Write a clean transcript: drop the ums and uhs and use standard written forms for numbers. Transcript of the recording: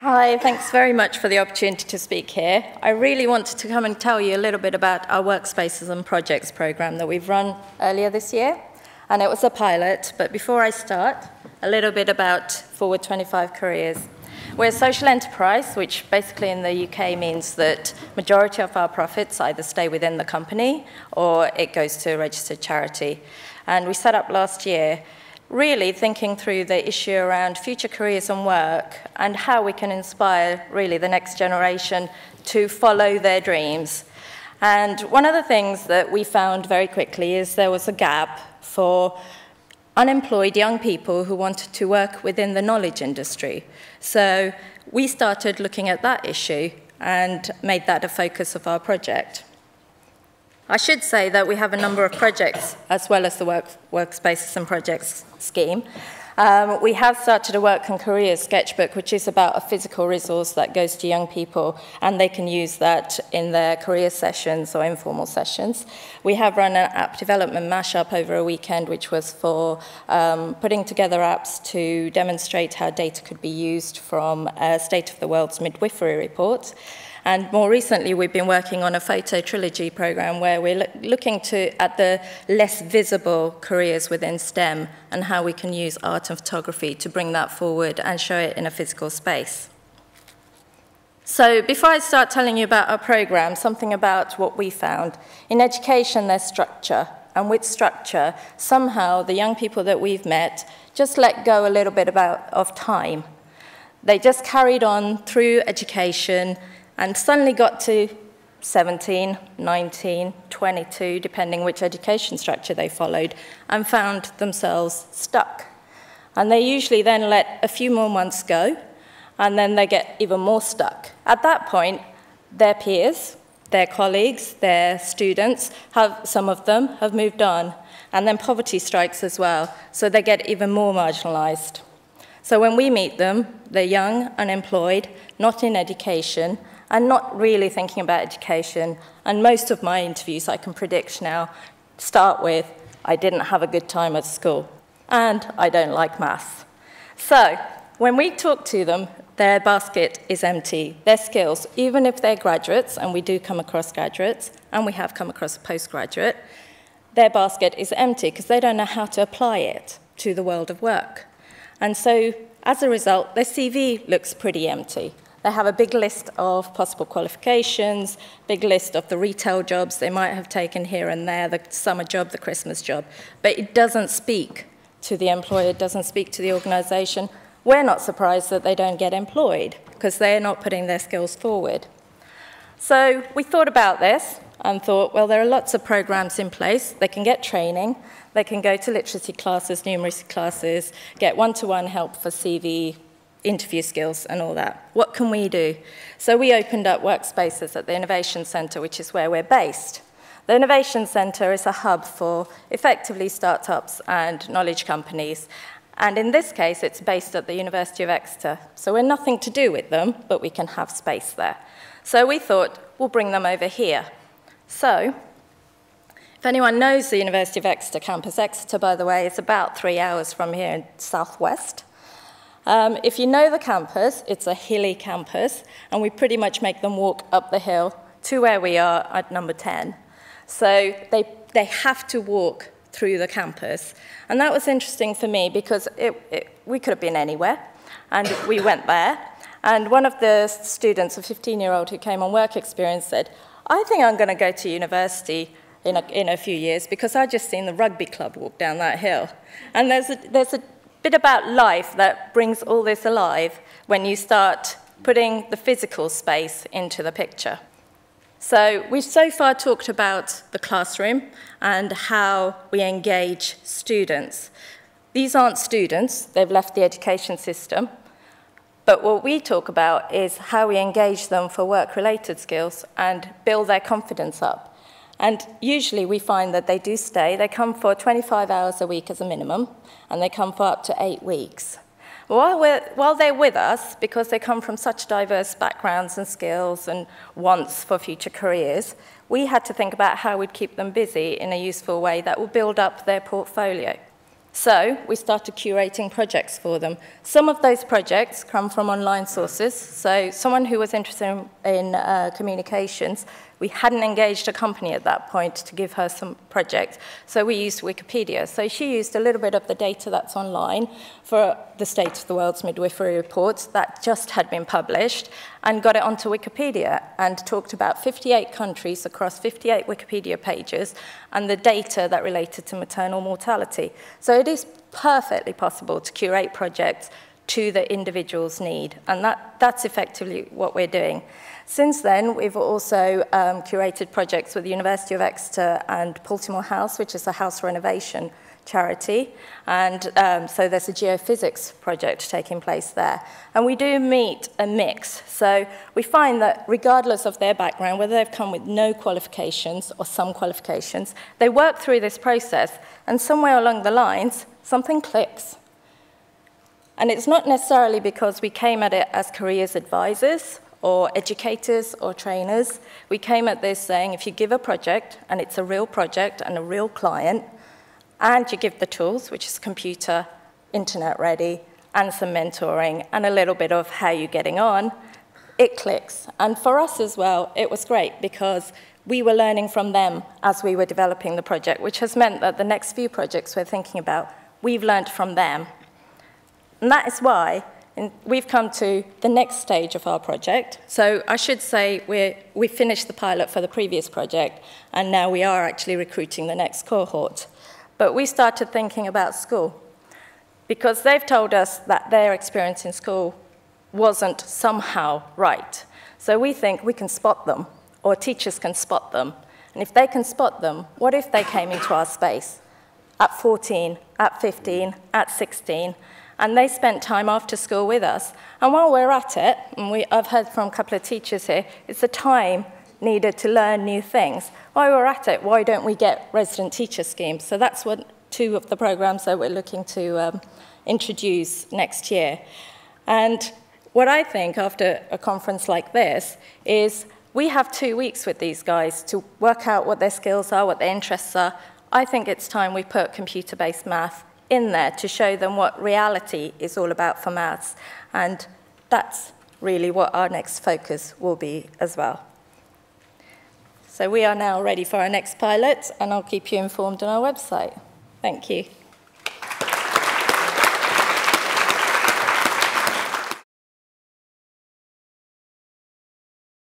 Hi, thanks very much for the opportunity to speak here. I really wanted to come and tell you a little bit about our Workspaces and Projects program that we've run earlier this year. And it was a pilot, but before I start, a little bit about Forward 25 Careers. We're a social enterprise, which basically in the UK means that majority of our profits either stay within the company or it goes to a registered charity. And we set up last year really thinking through the issue around future careers and work and how we can inspire really the next generation to follow their dreams. And one of the things that we found very quickly is there was a gap for unemployed young people who wanted to work within the knowledge industry. So we started looking at that issue and made that a focus of our project. I should say that we have a number of projects as well as the Workspaces and Projects scheme. We have started a Work and Careers sketchbook, which is about a physical resource that goes to young people, and they can use that in their career sessions or informal sessions. We have run an app development mashup over a weekend, which was for putting together apps to demonstrate how data could be used from State of the World's midwifery report. And more recently, we've been working on a photo trilogy program where we're looking at the less visible careers within STEM and how we can use art and photography to bring that forward and show it in a physical space. So before I start telling you about our program, something about what we found. In education, there's structure. And with structure, somehow the young people that we've met just let go a little bit of time. They just carried on through education and suddenly got to 17, 19, 22, depending which education structure they followed, and found themselves stuck. And they usually then let a few more months go, and then they get even more stuck. At that point, their peers, their colleagues, their students, some of them have moved on, and then poverty strikes as well, so they get even more marginalized. So when we meet them, they're young, unemployed, not in education, and not really thinking about education. And most of my interviews, I can predict now, start with, I didn't have a good time at school, and I don't like maths. So when we talk to them, their basket is empty. Their skills, even if they're graduates, and we do come across graduates, and we have come across a postgraduate, their basket is empty because they don't know how to apply it to the world of work. And so as a result, their CV looks pretty empty. They have a big list of possible qualifications, big list of the retail jobs they might have taken here and there, the summer job, the Christmas job. But it doesn't speak to the employer, it doesn't speak to the organization. We're not surprised that they don't get employed because they're not putting their skills forward. So we thought about this and thought, well, there are lots of programs in place. They can get training, they can go to literacy classes, numeracy classes, get one-to-one help for CV, interview skills and all that. What can we do? So we opened up Workspaces at the Innovation Centre, which is where we're based. The Innovation Centre is a hub for effectively startups and knowledge companies. And in this case, it's based at the University of Exeter. So we're nothing to do with them, but we can have space there. So we thought, we'll bring them over here. So if anyone knows the University of Exeter campus, Exeter, by the way, is about 3 hours from here in southwest. If you know the campus, it's a hilly campus, and we pretty much make them walk up the hill to where we are at number 10. So they have to walk through the campus. And that was interesting for me because we could have been anywhere, and we went there. And one of the students, a 15-year-old who came on work experience, said, I think I'm going to go to university in a few years because I've just seen the rugby club walk down that hill. And there's a bit about life that brings all this alive when you start putting the physical space into the picture. So we've so far talked about the classroom and how we engage students. These aren't students, they've left the education system. But what we talk about is how we engage them for work-related skills and build their confidence up. And usually we find that they do stay. They come for 25 hours a week as a minimum, and they come for up to 8 weeks. While they're with us, because they come from such diverse backgrounds and skills and wants for future careers, we had to think about how we'd keep them busy in a useful way that will build up their portfolio. So we started curating projects for them. Some of those projects come from online sources. So someone who was interested in communications, we hadn't engaged a company at that point to give her some projects. So we used Wikipedia. So she used a little bit of the data that's online for the State of the World's Midwifery Report that just had been published and got it onto Wikipedia and talked about 58 countries across 58 Wikipedia pages and the data that related to maternal mortality. So it is perfectly possible to curate projects to the individual's need, and that's effectively what we're doing. Since then, we've also curated projects with the University of Exeter and Baltimore House, which is a house renovation charity, and so there's a geophysics project taking place there. And we do meet a mix, so we find that regardless of their background, whether they've come with no qualifications or some qualifications, they work through this process, and somewhere along the lines, something clicks. And it's not necessarily because we came at it as careers advisors or educators or trainers. We came at this saying, if you give a project, and it's a real project and a real client, and you give the tools, which is computer, internet ready, and some mentoring, and a little bit of how you're getting on, it clicks. And for us as well, it was great because we were learning from them as we were developing the project, which has meant that the next few projects we're thinking about, we've learned from them. And that is why we've come to the next stage of our project. So I should say we finished the pilot for the previous project, and now we are actually recruiting the next cohort. But we started thinking about school, because they've told us that their experience in school wasn't somehow right. So we think we can spot them, or teachers can spot them. And if they can spot them, what if they came into our space at 14, at 15, at 16, and they spent time after school with us. And while we're at it, and I've heard from a couple of teachers here, it's the time needed to learn new things. While we're at it, why don't we get resident teacher schemes? So that's two of the programs that we're looking to introduce next year. And what I think after a conference like this is we have 2 weeks with these guys to work out what their skills are, what their interests are. I think it's time we put computer-based math in there to show them what reality is all about for maths. And that's really what our next focus will be as well. So we are now ready for our next pilot, and I'll keep you informed on our website. Thank you.